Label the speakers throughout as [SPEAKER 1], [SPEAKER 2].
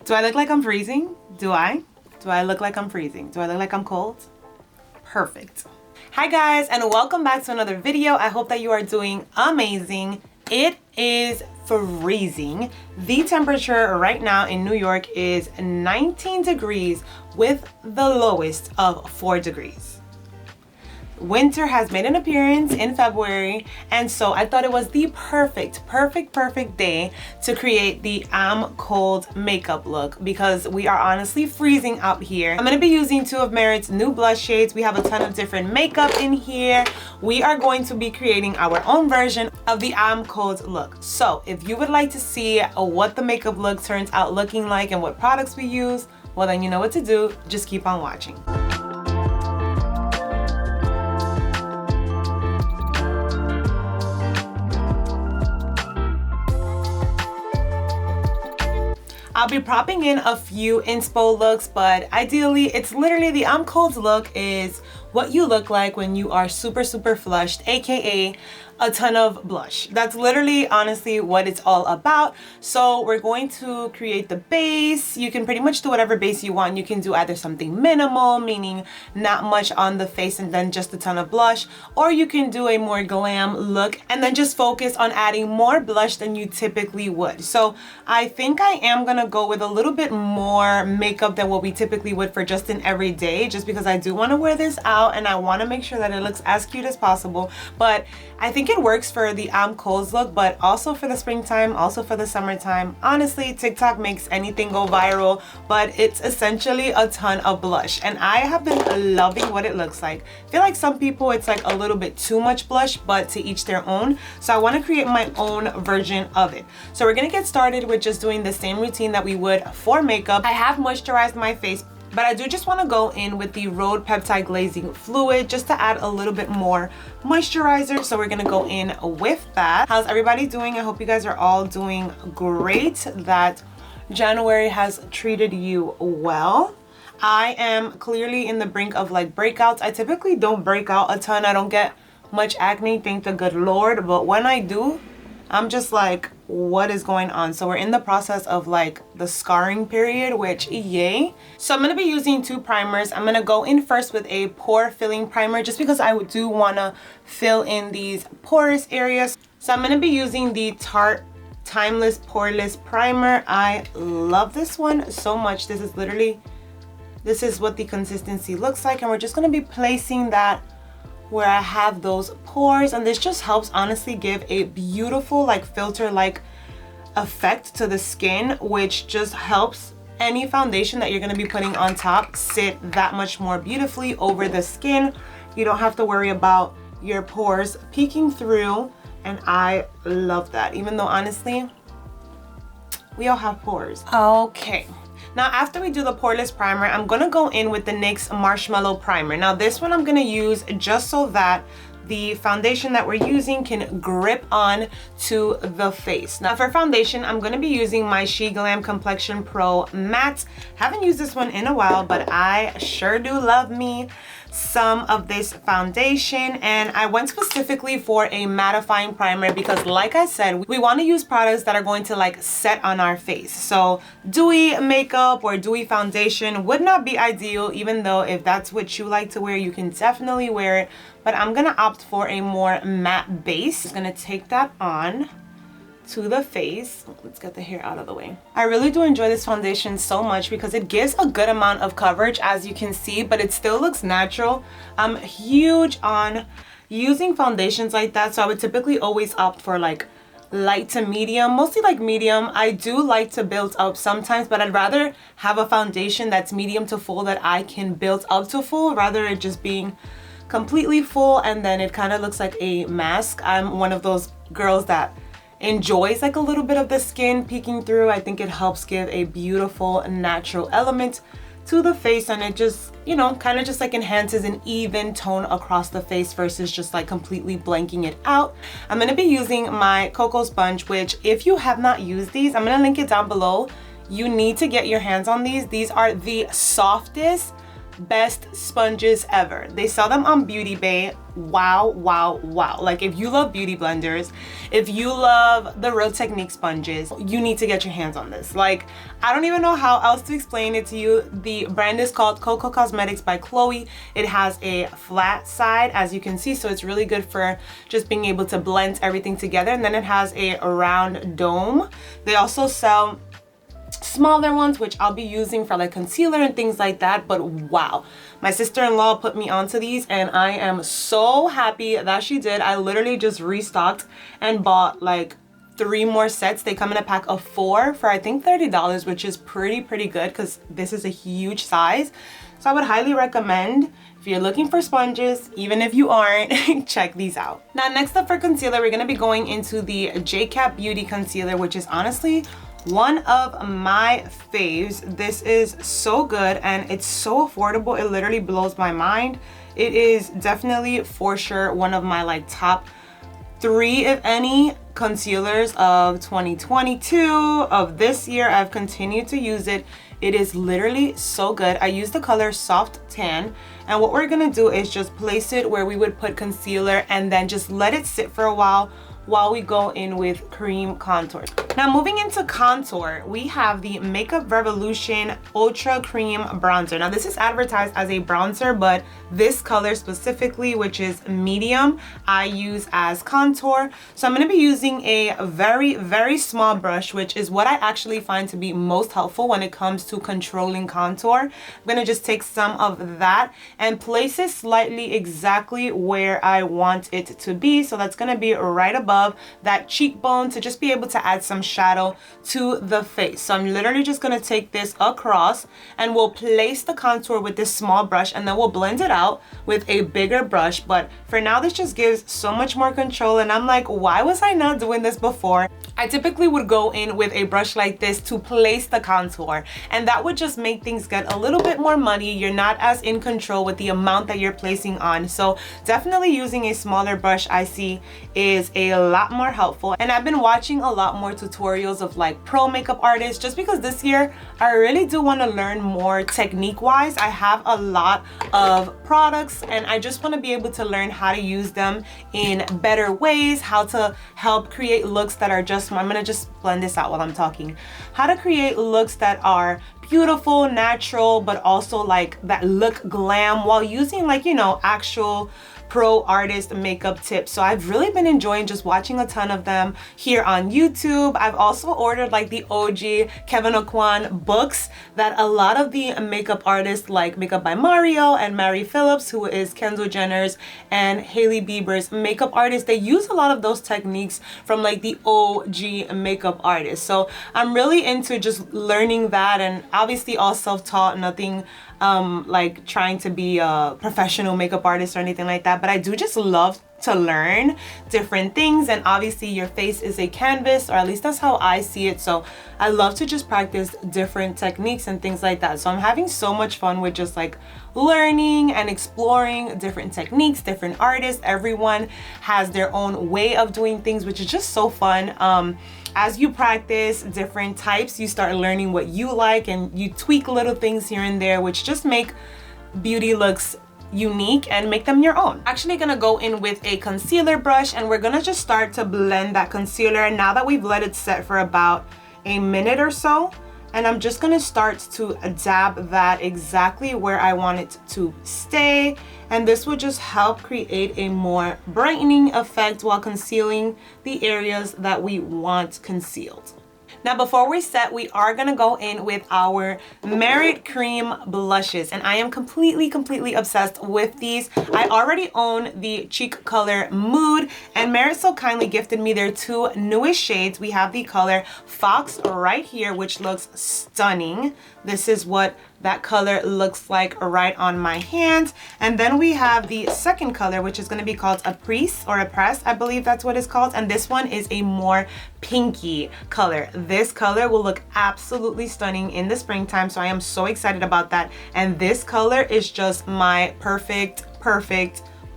[SPEAKER 1] Do I look like I'm freezing? Do I? Do I look like I'm freezing? Do I look like I'm cold? Perfect. Hi guys, and welcome back to another video. I hope that you are doing amazing. It is freezing. The temperature right now in New York is 19 degrees with the lowest of 4 degrees. Winter has made an appearance in February, and so I thought it was the perfect day to create the I'm cold makeup look because we are honestly freezing out here. I'm gonna be using two of Merit's new blush shades. We have a ton of different makeup in here. We are going to be creating our own version of the I'm cold look. So if you would like to see what the makeup look turns out looking like and what products we use, well then you know what to do. Just keep on watching. I'll be propping in a few inspo looks, but ideally it's literally the I'm cold look is what you look like when you are super flushed, aka a ton of blush. That's literally honestly what it's all about. So we're going to create the base. You can pretty much do whatever base you want. You can do either something minimal, meaning not much on the face and then just a ton of blush, or you can do a more glam look and then just focus on adding more blush than you typically would. So I think I am gonna go with a little bit more makeup than what we typically would for just an everyday, just because I do want to wear this out and I want to make sure that it looks as cute as possible. But I think it works for the I'm cold look, but also for the springtime, also for the summertime. Honestly, TikTok makes anything go viral, but it's essentially a ton of blush and I have been loving what it looks like. I feel like some people it's like a little bit too much blush, but to each their own. So I want to create my own version of it. So we're gonna get started with just doing the same routine that we would for makeup. I have moisturized my face, but I do just want to go in with the Rhode Peptide Glazing Fluid just to add a little bit more moisturizer. So we're gonna go in with that. How's everybody doing? I hope you guys are all doing great, that January has treated you well. I am clearly in the brink of like breakouts. I typically don't break out a ton. I don't get much acne, thank the good Lord, but when I do, I'm just like, what is going on? So we're in the process of like the scarring period, which yay. So I'm gonna be using two primers. I'm gonna go in first with a pore filling primer just because I do wanna fill in these porous areas. So I'm gonna be using the Tarte Timeless Poreless Primer. I love this one so much. This is what the consistency looks like, and we're just gonna be placing that where I have those pores, and this just helps honestly give a beautiful like filter like effect to the skin, which just helps any foundation that you're going to be putting on top sit that much more beautifully over the skin. You don't have to worry about your pores peeking through, and I love that, even though honestly we all have pores. Okay. Now, after we do the poreless primer, I'm gonna go in with the NYX Marshmallow Primer. Now, this one I'm gonna use just so that the foundation that we're using can grip on to the face. Now, for foundation, I'm gonna be using my She Glam Complexion Pro Matte. Haven't used this one in a while, but I sure do love me some of this foundation, and I went specifically for a mattifying primer because like I said, we want to use products that are going to like set on our face. So dewy makeup or dewy foundation would not be ideal, even though if that's what you like to wear, you can definitely wear it, but I'm gonna opt for a more matte base. Just gonna take that on to the face. Let's get the hair out of the way. I really do enjoy this foundation so much because it gives a good amount of coverage, as you can see, but it still looks natural. I'm huge on using foundations like that, so I would typically always opt for like light to medium, mostly like medium. I do like to build up sometimes, but I'd rather have a foundation that's medium to full that I can build up to full rather than it just being completely full and then it kind of looks like a mask. I'm one of those girls that enjoys like a little bit of the skin peeking through. I think it helps give a beautiful natural element to the face, and it just, you know, kind of just like enhances an even tone across the face versus just like completely blanking it out. I'm going to be using my Cocoa Sponge, which if you have not used these, I'm going to link it down below. You need to get your hands on these. These are the softest best sponges ever. They sell them on Beauty Bay. Wow, wow, wow. Like, if you love beauty blenders, if you love the Real Technique sponges, you need to get your hands on this. Like, I don't even know how else to explain it to you. The brand is called Coco Cosmetics by Chloe. It has a flat side, as you can see, so it's really good for just being able to blend everything together. And then it has a round dome. They also sell smaller ones, which I'll be using for like concealer and things like that. But wow, my sister-in-law put me onto these and I am so happy that she did. I literally just restocked and bought like 3 more sets. They come in a pack of 4 for I think $30, which is pretty good because this is a huge size. So I would highly recommend, if you're looking for sponges, even if you aren't, check these out. Now, next up for concealer, we're gonna be going into the JCap Beauty Concealer, which is honestly one of my faves. This is so good and it's so affordable. It literally blows my mind. It is definitely for sure one of my like top 3, if any, concealers of 2022, of this year. I've continued to use it. It is literally so good. I use the color Soft Tan, and what we're gonna do is just place it where we would put concealer and then just let it sit for a while we go in with cream contour. Now, moving into contour, we have the Makeup Revolution Ultra Cream Bronzer. Now, this is advertised as a bronzer, but this color specifically, which is medium, I use as contour. So I'm gonna be using a very small brush, which is what I actually find to be most helpful when it comes to controlling contour. I'm gonna just take some of that and place it slightly exactly where I want it to be. So that's gonna be right above that cheekbone to just be able to add some shadow to the face. So I'm literally just gonna take this across and we'll place the contour with this small brush and then we'll blend it out with a bigger brush. But for now, this just gives so much more control and I'm like, why was I not doing this before? I typically would go in with a brush like this to place the contour, and that would just make things get a little bit more muddy. You're not as in control with the amount that you're placing on. So definitely using a smaller brush, I see, is a lot more helpful. And I've been watching a lot more tutorials of like pro makeup artists, just because this year I really do want to learn more technique wise. I have a lot of products and I just want to be able to learn how to use them in better ways, how to help create looks that are just, I'm gonna just blend this out while I'm talking, how to create looks that are beautiful, natural, but also like that look glam while using like, you know, actual pro artist makeup tips. So I've really been enjoying just watching a ton of them here on YouTube. I've also ordered like the OG Kevin Aucoin books that a lot of the makeup artists like Makeup by Mario and Mary Phillips, who is Kendall Jenner's and Hailey Bieber's makeup artist, they use a lot of those techniques from like the OG makeup artists. So I'm really into just learning that, and obviously all self-taught, nothing like trying to be a professional makeup artist or anything like that, but I do just love to learn different things. And obviously your face is a canvas, or at least that's how I see it, so I love to just practice different techniques and things like that. So I'm having so much fun with just like learning and exploring different techniques, different artists. Everyone has their own way of doing things, which is just so fun. As you practice different types, you start learning what you like and you tweak little things here and there, which just make beauty looks unique and make them your own. Actually gonna go in with a concealer brush and we're gonna just start to blend that concealer now that we've let it set for about a minute or so. And I'm just gonna start to dab that exactly where I want it to stay. And this will just help create a more brightening effect while concealing the areas that we want concealed. Now, before we set, we are gonna go in with our Merit Cream blushes, and I am completely obsessed with these. I already own the cheek color Mood, and Merit so kindly gifted me their 2 newest shades. We have the color Fox right here, which looks stunning. This is what that color looks like right on my hand. And then we have the second color, which is going to be called Apres, I believe that's what it's called. And this one is a more pinky color. This color will look absolutely stunning in the springtime, so I am so excited about that. And this color is just my perfect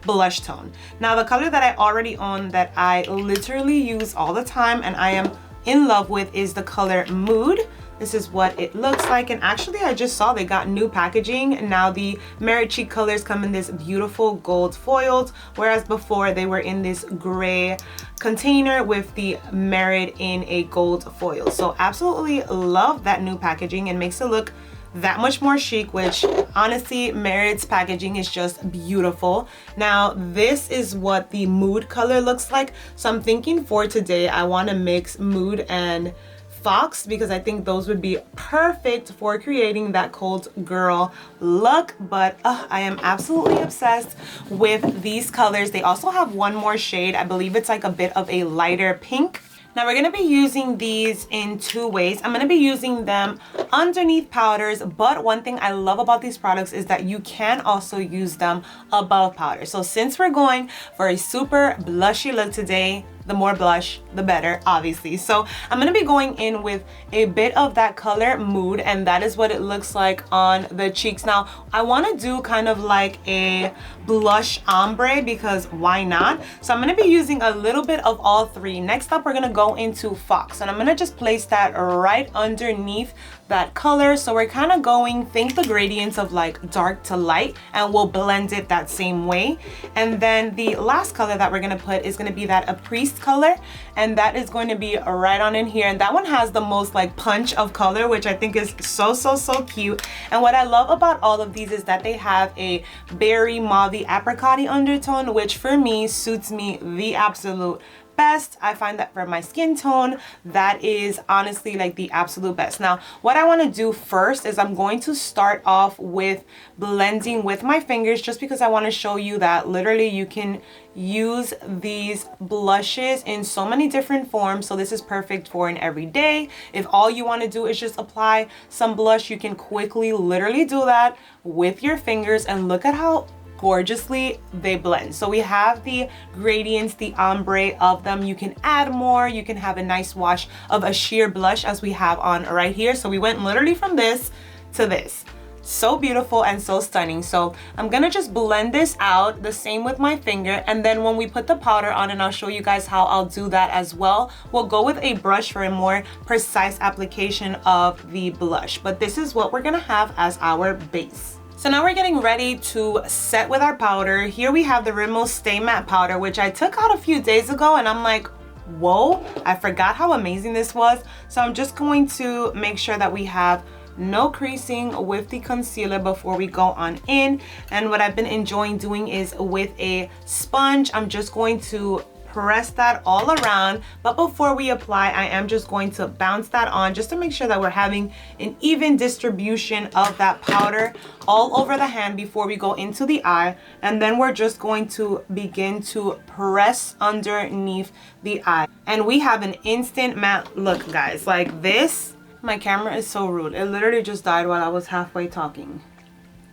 [SPEAKER 1] blush tone. Now, the color that I already own that I literally use all the time and I am in love with is the color Mood. This is what it looks like. And actually, I just saw they got new packaging. Now the Merit cheek colors come in this beautiful gold foiled, whereas before they were in this gray container with the Merit in a gold foil. So absolutely love that new packaging and makes it look that much more chic, which honestly Merit's packaging is just beautiful. Now this is what the Mood color looks like. So I'm thinking for today I want to mix Mood and Fox because I think those would be perfect for creating that cold girl look. But I am absolutely obsessed with these colors. They also have one more shade. I believe it's like a bit of a lighter pink. Now we're gonna be using these in two ways. I'm gonna be using them underneath powders, but one thing I love about these products is that you can also use them above powder. So since we're going for a super blushy look today, the more blush, the better, obviously. So I'm gonna be going in with a bit of that color Mood, and that is what it looks like on the cheeks. Now, I wanna do kind of like a blush ombre because why not? So I'm gonna be using a little bit of all three. Next up, we're gonna go into Fox, and I'm gonna just place that right underneath that color. So we're kind of going, think the gradients of like dark to light, and we'll blend it that same way. And then the last color that we're gonna put is gonna be that Apres color, and that is going to be right on in here. And that one has the most like punch of color, which I think is so cute. And what I love about all of these is that they have a berry mauve apricot undertone, which for me suits me the absolute best. I find that for my skin tone, that is honestly like the absolute best. Now, what I want to do first is I'm going to start off with blending with my fingers, just because I want to show you that literally you can use these blushes in so many different forms. So this is perfect for an everyday. If all you want to do is just apply some blush, you can quickly literally do that with your fingers, and look at how gorgeously they blend. So we have the gradients, the ombre of them. You can add more. You can have a nice wash of a sheer blush as we have on right here. So we went literally from this to this. So beautiful and so stunning. So I'm gonna just blend this out the same with my finger, and then when we put the powder on, and I'll show you guys how I'll do that as well, we'll go with a brush for a more precise application of the blush. But this is what we're gonna have as our base. So now we're getting ready to set with our powder. Here we have the Rimmel Stay Matte powder, which I took out a few days ago, and I'm like, whoa, I forgot how amazing this was. So I'm just going to make sure that we have no creasing with the concealer before we go on in. And what I've been enjoying doing is with a sponge, I'm just going to press that all around. But before we apply, I am just going to bounce that on just to make sure that we're having an even distribution of that powder all over the hand before we go into the eye. And then we're just going to begin to press underneath the eye. And we have an instant matte look, guys. Like this, my camera is so rude. It literally just died while I was halfway talking.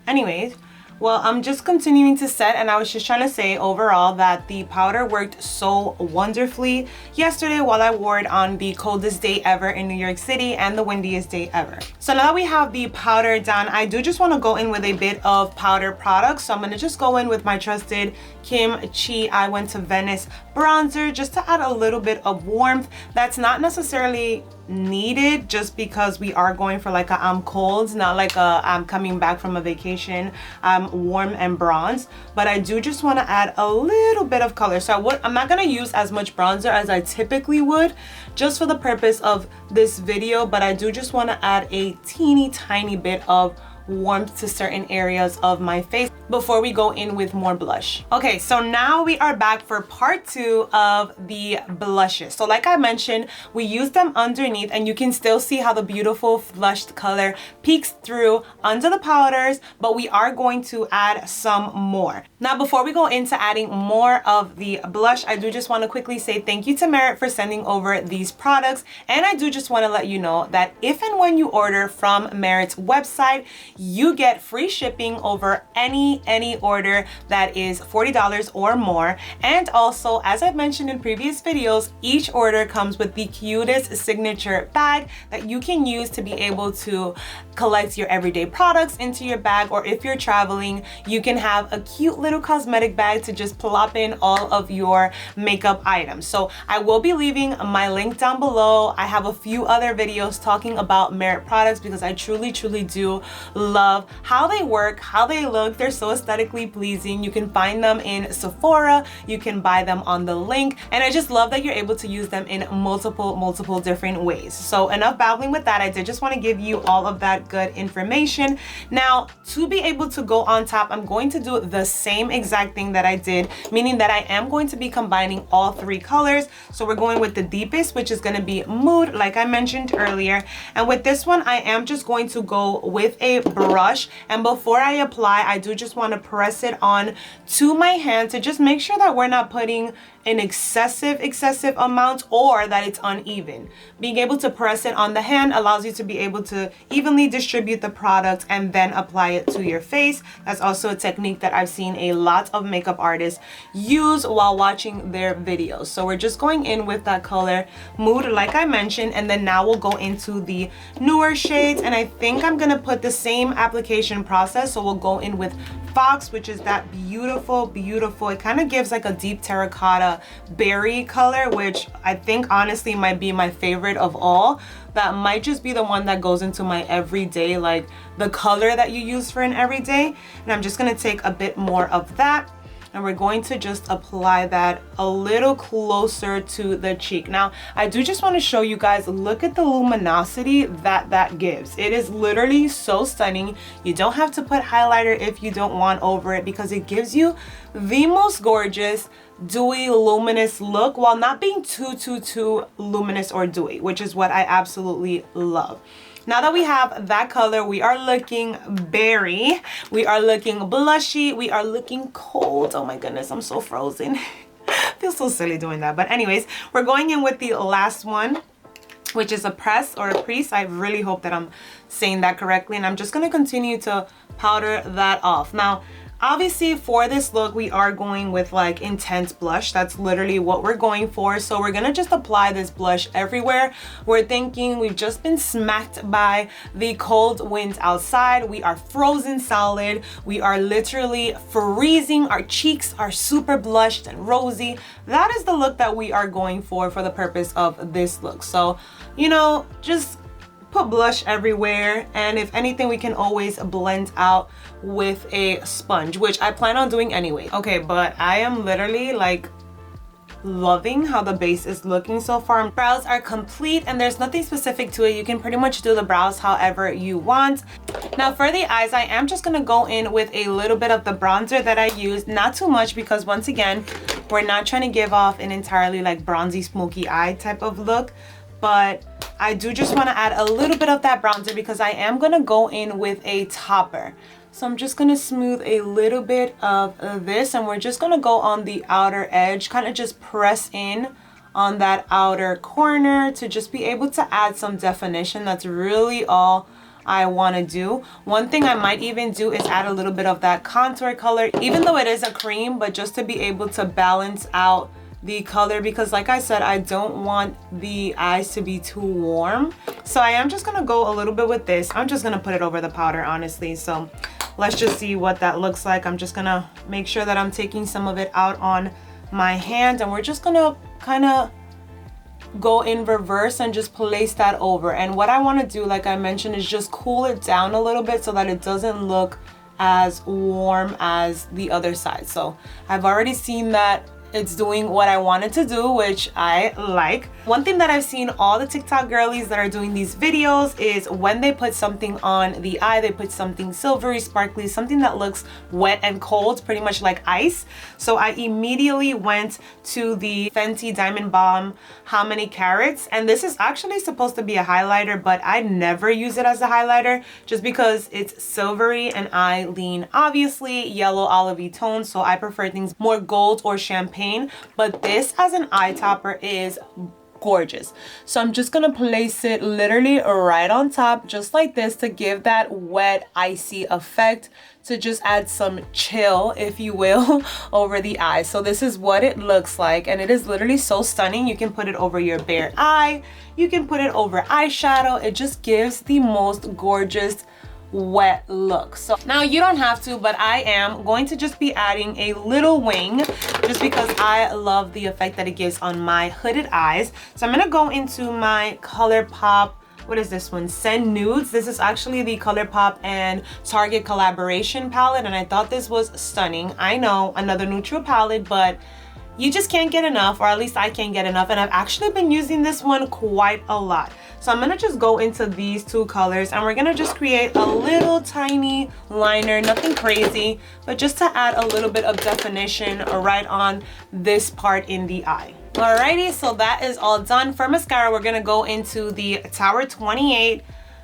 [SPEAKER 1] Anyways, well, I'm just continuing to set, and I was just trying to say overall that the powder worked so wonderfully yesterday while I wore it on the coldest day ever in New York City and the windiest day ever. So now that we have the powder done, I do just want to go in with a bit of powder products. So I'm going to just go in with my trusted Kim Chi I Went to Venice bronzer, just to add a little bit of warmth. That's not necessarily needed, just because we are going for like a I'm cold, not like a I'm coming back from a vacation, I'm warm and bronzed. But I do just want to add a little bit of color. So I'm not going to use as much bronzer as I typically would, just for the purpose of this video, but I do just want to add a teeny tiny bit of warmth to certain areas of my face before we go in with more blush. Okay, so now we are back for part 2 of the blushes. So like I mentioned, we use them underneath, and you can still see how the beautiful flushed color peeks through under the powders, but we are going to add some more. Now, before we go into adding more of the blush, I do just want to quickly say thank you to Merit for sending over these products. And I do just want to let you know that if and when you order from Merit's website, you get free shipping over any order that is $40 or more. And also, as I've mentioned in previous videos, each order comes with the cutest signature bag that you can use to be able to collect your everyday products into your bag, or if you're traveling, you can have a cute little cosmetic bag to just plop in all of your makeup items. So I will be leaving my link down below. I have a few other videos talking about Merit products because I truly do love how they work, how they look. They're so aesthetically pleasing. You can find them in Sephora, you can buy them on the link, and I just love that you're able to use them in multiple different ways. So enough babbling with that. I did just want to give you all of that good information. Now, to be able to go on top, I'm going to do the same exact thing that I did, meaning that I am going to be combining all three colors. So we're going with the deepest, which is going to be Mood, like I mentioned earlier. And with this one, I am just going to go with a brush. And before I apply, I do just want to press it on to my hand to just make sure that we're not putting an excessive amount or that it's uneven. Being able to press it on the hand allows you to be able to evenly distribute the product and then apply it to your face. That's also a technique that I've seen a lot of makeup artists use while watching their videos. So we're just going in with that color Mood, like I mentioned, and then now we'll go into the newer shades, and I think I'm gonna put the same application process. So we'll go in with Fox, which is that beautiful, it kind of gives like a deep terracotta berry color, which I think honestly might be my favorite of all. That might just be the one that goes into my everyday, like the color that you use for an everyday. And I'm just gonna take a bit more of that, and we're going to just apply that a little closer to the cheek. Now, I do just want to show you guys, look at the luminosity that gives. It is literally so stunning. You don't have to put highlighter if you don't want over it, because it gives you the most gorgeous dewy luminous look while not being too luminous or dewy, which is what I absolutely love. Now that we have that color, we are looking berry, we are looking blushy, we are looking cold. Oh my goodness, I'm so frozen. I feel so silly doing that. But anyways, we're going in with the last one, which is Apres or Apres. I really hope that I'm saying that correctly. And I'm just gonna continue to powder that off. Now, obviously for this look, we are going with like intense blush. That's literally what we're going for. So we're gonna just apply this blush everywhere. We're thinking we've just been smacked by the cold winds outside. We are frozen solid. We are literally freezing. Our cheeks are super blushed and rosy. That is the look that we are going for the purpose of this look. So, you know, just put blush everywhere, and if anything, we can always blend out with a sponge, which I plan on doing anyway. Okay, but I am literally like loving how the base is looking so far. Brows are complete and there's nothing specific to it. You can pretty much do the brows however you want. Now for the eyes, I am just gonna go in with a little bit of the bronzer that I used, not too much, because once again, we're not trying to give off an entirely like bronzy smoky eye type of look, but I do just want to add a little bit of that bronzer because I am going to go in with a topper. So I'm just going to smooth a little bit of this, and we're just going to go on the outer edge, kind of just press in on that outer corner to just be able to add some definition. That's really all I want to do. One thing I might even do is add a little bit of that contour color, even though it is a cream, but just to be able to balance out the color, because like I said, I don't want the eyes to be too warm. So I am just gonna go a little bit with this. I'm just gonna put it over the powder, honestly. So let's just see what that looks like. I'm just gonna make sure that I'm taking some of it out on my hand, and we're just gonna kind of go in reverse and just place that over. And what I want to do, like I mentioned, is just cool it down a little bit so that it doesn't look as warm as the other side. So I've already seen that it's doing what I wanted to do, which I like. One thing that I've seen all the TikTok girlies that are doing these videos is when they put something on the eye, they put something silvery, sparkly, something that looks wet and cold, pretty much like ice. So I immediately went to the Fenty Diamond Balm How Many Carats, and this is actually supposed to be a highlighter, but I never use it as a highlighter just because it's silvery and I lean obviously yellow olivey tones, so I prefer things more gold or champagne. But this as an eye topper is gorgeous. So I'm just gonna place it literally right on top, just like this, to give that wet, icy effect, to just add some chill, if you will, over the eyes. So this is what it looks like, and it is literally so stunning. You can put it over your bare eye, you can put it over eyeshadow. It just gives the most gorgeous wet look. So now you don't have to, but I am going to just be adding a little wing just because I love the effect that it gives on my hooded eyes. So I'm gonna go into my ColourPop, what is this one? Send Nudes. This is actually the ColourPop and Target collaboration palette, and I thought this was stunning. I know, another neutral palette, but you just can't get enough, or at least I can't get enough, and I've actually been using this one quite a lot. So I'm gonna just go into these two colors, and we're gonna just create a little tiny liner, nothing crazy, but just to add a little bit of definition right on this part in the eye. Alrighty, so that is all done. For mascara, we're gonna go into the Tower 28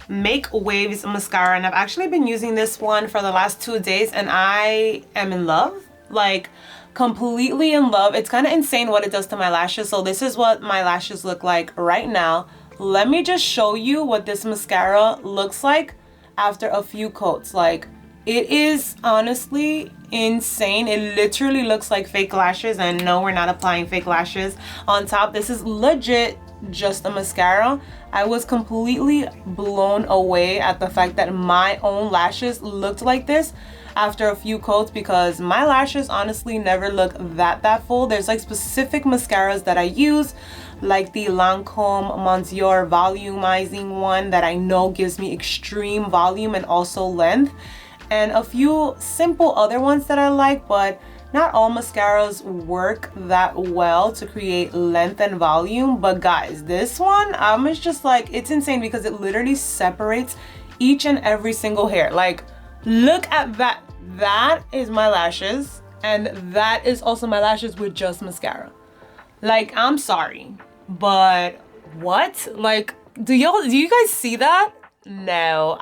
[SPEAKER 1] Make Waves mascara, and I've actually been using this one for the last 2 days, and I am in love. Like, completely in love. It's kind of insane what it does to my lashes. So this is what my lashes look like right now. Let me just show you what this mascara looks like after a few coats. Like, it is honestly insane. It literally looks like fake lashes, and no, we're not applying fake lashes on top. This is legit just a mascara. I was completely blown away at the fact that my own lashes looked like this after a few coats, because my lashes honestly never look that full. There's like specific mascaras that I use, like the Lancome Monsieur volumizing one that I know gives me extreme volume and also length, and a few simple other ones that I like, but not all mascaras work that well to create length and volume. But guys, this one, I'm just like, it's insane because it literally separates each and every single hair. Like, look at that. That is my lashes, and that is also my lashes with just mascara. Like, I'm sorry, but what? Like, do you guys see that? No,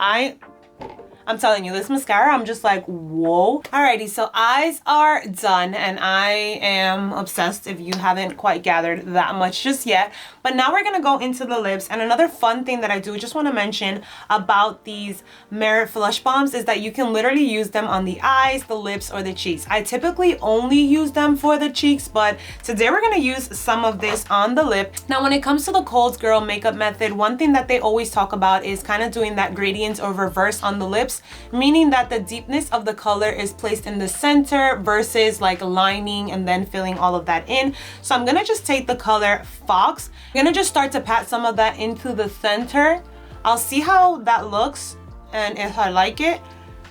[SPEAKER 1] I'm telling you, this mascara, I'm just like, whoa. Alrighty, so eyes are done, and I am obsessed, if you haven't quite gathered that much just yet. But now we're gonna go into the lips, and another fun thing that I do just wanna mention about these Merit Flush Bombs is that you can literally use them on the eyes, the lips, or the cheeks. I typically only use them for the cheeks, but today we're gonna use some of this on the lip. Now, when it comes to the Cold Girl makeup method, one thing that they always talk about is kind of doing that gradient or reverse on the lips, meaning that the deepness of the color is placed in the center versus like lining and then filling all of that in. So I'm gonna just take the color Fox. I'm gonna just start to pat some of that into the center. I'll see how that looks and if I like it.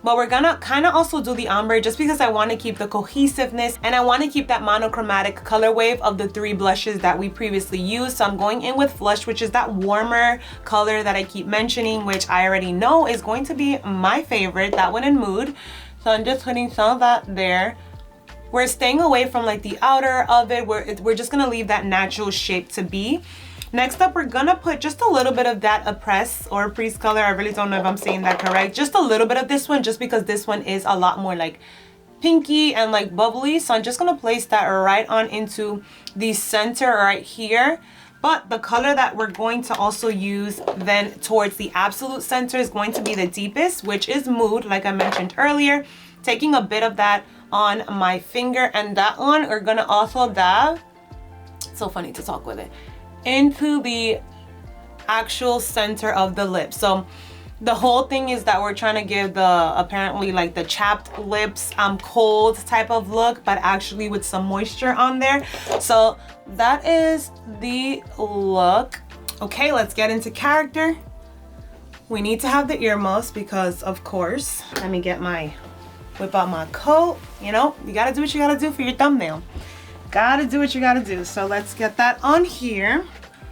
[SPEAKER 1] But we're gonna kind of also do the ombre just because I want to keep the cohesiveness and I want to keep that monochromatic color wave of the 3 blushes that we previously used. So I'm going in with Flush, which is that warmer color that I keep mentioning, which I already know is going to be my favorite, that one in Mood. So I'm just putting some of that there. We're staying away from like the outer of it. We're just gonna leave that natural shape to be. Next up, we're gonna put just a little bit of that Apres or Apres color. I really don't know if I'm saying that correct. Just a little bit of this one, just because this one is a lot more like pinky and like bubbly. So I'm just gonna place that right on into the center right here. But the color that we're going to also use then towards the absolute center is going to be the deepest, which is Mood, like I mentioned earlier. Taking a bit of that on my finger, and that one we're gonna also dab, it's so funny to talk with it, into the actual center of the lip. So the whole thing is that we're trying to give the apparently like the chapped lips cold type of look, but actually with some moisture on there. So that is the look. Okay, let's get into character. We need to have the earmuffs because of course, let me get my, whip out my coat. You know, you gotta do what you gotta do for your thumbnail. Gotta do what you gotta do. So let's get that on here.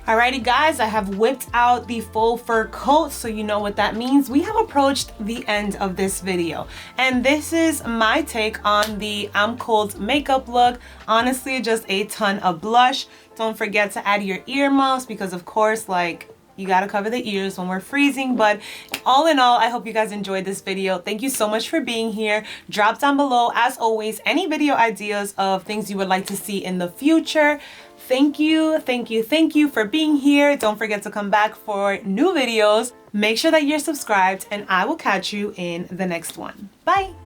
[SPEAKER 1] Alrighty guys, I have whipped out the faux fur coat, so you know what that means. We have approached the end of this video, and this is my take on the I'm Cold makeup look. Honestly, just a ton of blush. Don't forget to add your earmuffs because of course, like, you gotta cover the ears when we're freezing. But all in all, I hope you guys enjoyed this video. Thank you so much for being here. Drop down below, as always, any video ideas of things you would like to see in the future. Thank you, thank you, thank you for being here. Don't forget to come back for new videos. Make sure that you're subscribed, and I will catch you in the next one. Bye.